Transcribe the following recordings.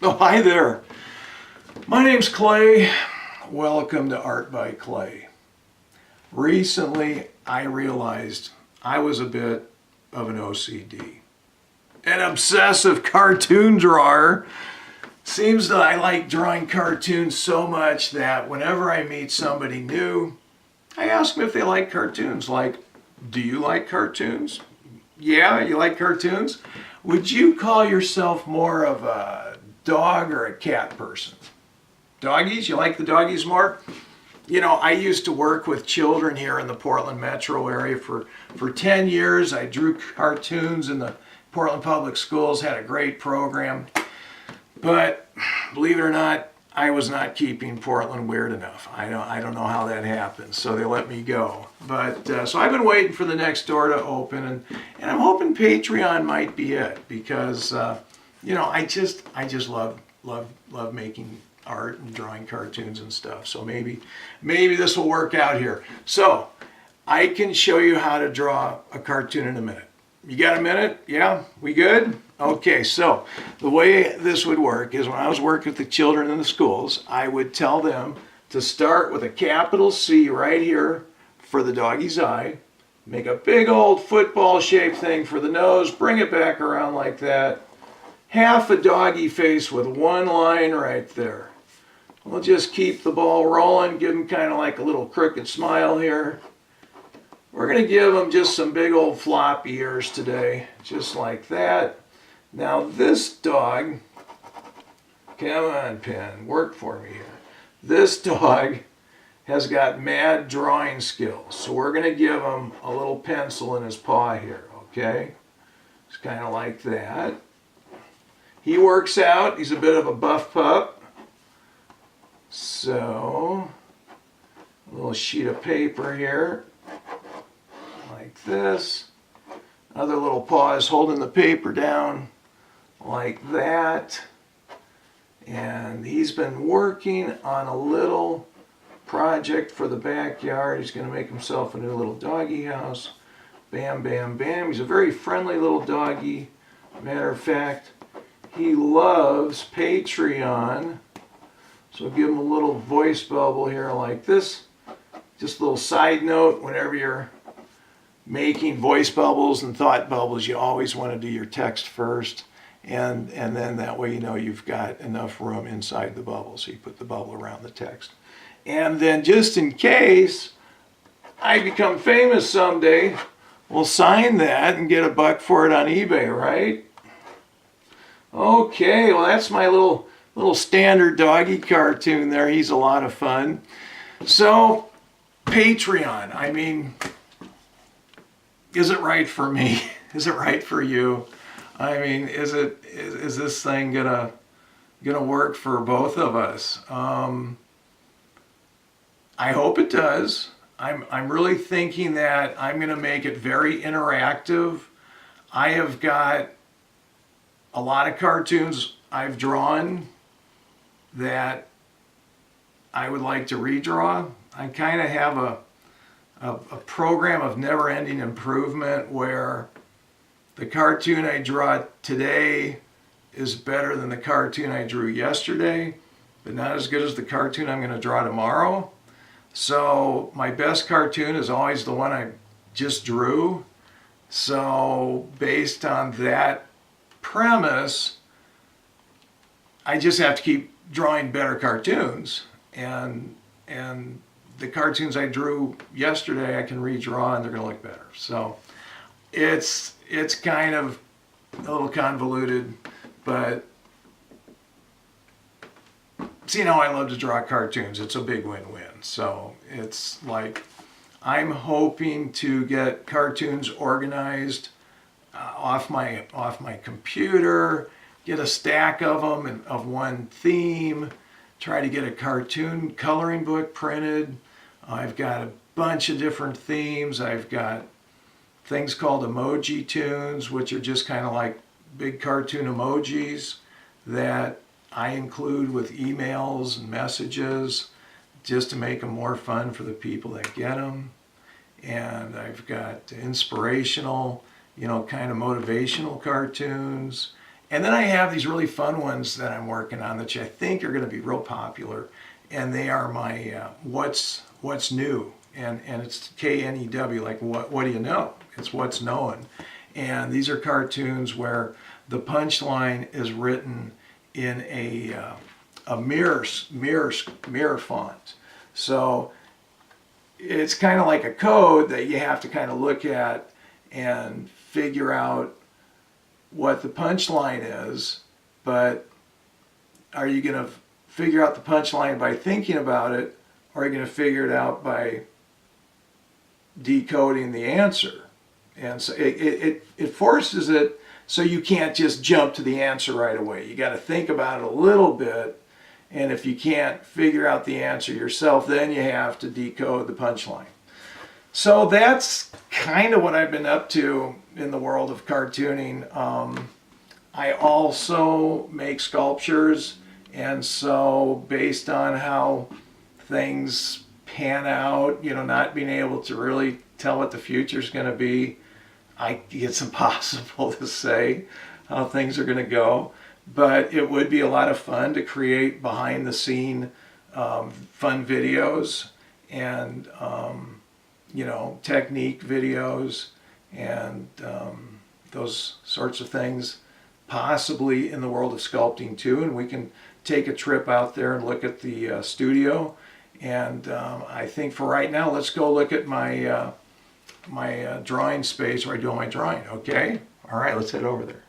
Oh, hi there. My name's Clay. Welcome to Art by Clay. Recently, I realized I was a bit of an OCD, an obsessive cartoon drawer. Seems that I like drawing cartoons so much that whenever I meet somebody new, I ask them if they like cartoons. Like, do you like cartoons? Yeah, you like cartoons? Would you call yourself more of a dog or a cat person? Doggies? You like the doggies more? You know, I used to work with children here in the Portland metro area for 10 years. I drew cartoons in the Portland Public Schools, had a great program. But believe it or not, I was not keeping Portland weird enough. I don't know how that happened, so they let me go. But so I've been waiting for the next door to open, and I'm hoping Patreon might be it because you know I just love making art and drawing cartoons and stuff. So maybe this will work out here. So I can show you how to draw a cartoon in a minute. You got a minute? Yeah? We good? Okay, so the way this would work is when I was working with the children in the schools, I would tell them to start with a capital C right here for the doggy's eye, make a big old football shaped thing for the nose, bring it back around like that, half a doggy face with one line right there. We'll just keep the ball rolling, give them kind of like a little crooked smile here. We're going to give them just some big old floppy ears today, just like that. Now this dog, come on pen, work for me here. This dog has got mad drawing skills, so we're going to give him a little pencil in his paw here, okay? It's kind of like that. He works out, he's a bit of a buff pup. So, a little sheet of paper here, like this. Other little paw is holding the paper down like that. And he's been working on a little project for the backyard. He's going to make himself a new little doggy house. Bam, bam, bam. He's a very friendly little doggy. Matter of fact, he loves Patreon. So give him a little voice bubble here like this. Just a little side note, whenever you're making voice bubbles and thought bubbles, you always want to do your text first. And then that way you know you've got enough room inside the bubble. So you put the bubble around the text. And then just in case I become famous someday, we'll sign that and get $1 for it on eBay, right? Okay, well that's my little standard doggy cartoon there. He's a lot of fun. So, Patreon, I mean, is it right for me? Is it right for you? I mean, is this thing gonna work for both of us? I hope it does. I'm really thinking that I'm gonna make it very interactive. I have got a lot of cartoons I've drawn that I would like to redraw. I kind of have a program of never-ending improvement where the cartoon I draw today is better than the cartoon I drew yesterday, but not as good as the cartoon I'm going to draw tomorrow. So my best cartoon is always the one I just drew. So based on that premise, I just have to keep drawing better cartoons, and the cartoons I drew yesterday I can redraw and they're going to look better. So it's kind of a little convoluted, but see, you know, I love to draw cartoons. It's a big win-win. So it's like I'm hoping to get cartoons organized off my computer, get a stack of them and of one theme, try to get a cartoon coloring book printed. I've got a bunch of different themes. I've got things called emoji tunes, which are just kind of like big cartoon emojis that I include with emails and messages just to make them more fun for the people that get them. And I've got inspirational, you know, kind of motivational cartoons. And then I have these really fun ones that I'm working on that I think are going to be real popular, and they are my what's new, and it's KNEW, like what do you know? It's what's known, and these are cartoons where the punchline is written in a mirror font. So it's kind of like a code that you have to kind of look at and figure out what the punchline is, but are you going to figure out the punchline by thinking about it, or are you going to figure it out by decoding the answer? And so it forces it so you can't just jump to the answer right away. You got to think about it a little bit, and if you can't figure out the answer yourself, then you have to decode the punchline. So that's kind of what I've been up to in the world of cartooning. I also make sculptures, and so based on how things pan out, not being able to really tell what the future is going to be, it's impossible to say how things are going to go. But it would be a lot of fun to create behind the scene fun videos and technique videos and those sorts of things, possibly in the world of sculpting too. And we can take a trip out there and look at the studio. And I think for right now, let's go look at my my drawing space where I do all my drawing. Okay? All right, let's head over there.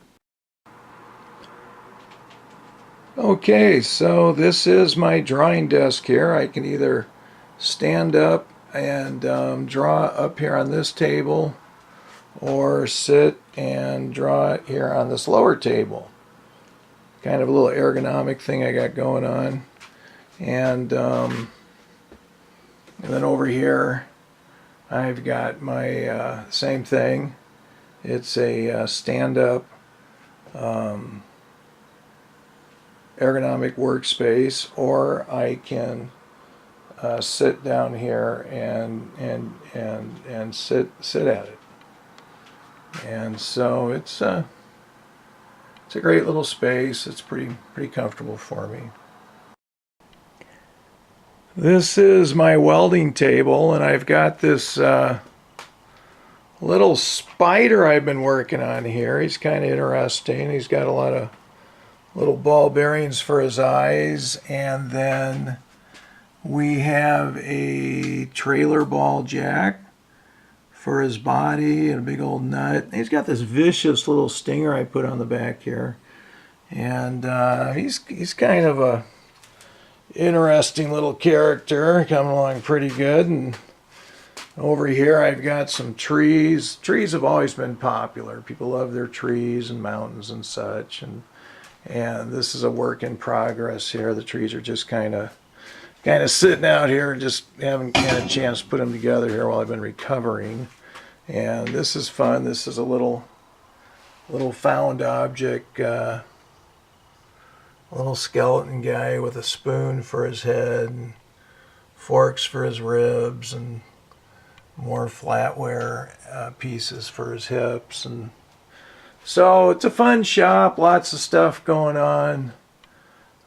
Okay, so this is my drawing desk here. I can either stand up and draw up here on this table, or sit and draw here on this lower table. Kind of a little ergonomic thing I got going on. And then over here I've got my same thing. It's a stand-up ergonomic workspace, or I can sit down here and sit at it. And so it's a great little space. It's pretty comfortable for me. This is my welding table, and I've got this little spider I've been working on here. He's kind of interesting. He's got a lot of little ball bearings for his eyes, and then we have a trailer ball jack for his body and a big old nut. He's got this vicious little stinger I put on the back here, and he's kind of a interesting little character, coming along pretty good. And over here I've got some trees. Trees have always been popular. People love their trees and mountains and such, and this is a work in progress here. The trees are just kind of sitting out here, just haven't had a chance to put them together here while I've been recovering. And this is fun. This is a little found object, little skeleton guy with a spoon for his head and forks for his ribs and more flatware pieces for his hips. And so it's a fun shop, lots of stuff going on,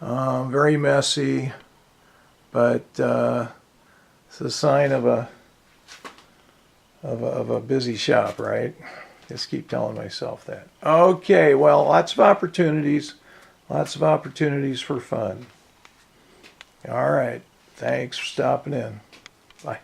very messy, but it's a sign of a busy shop, right? Just keep telling myself that. Okay, well, lots of opportunities for fun. All right, thanks for stopping in. Bye.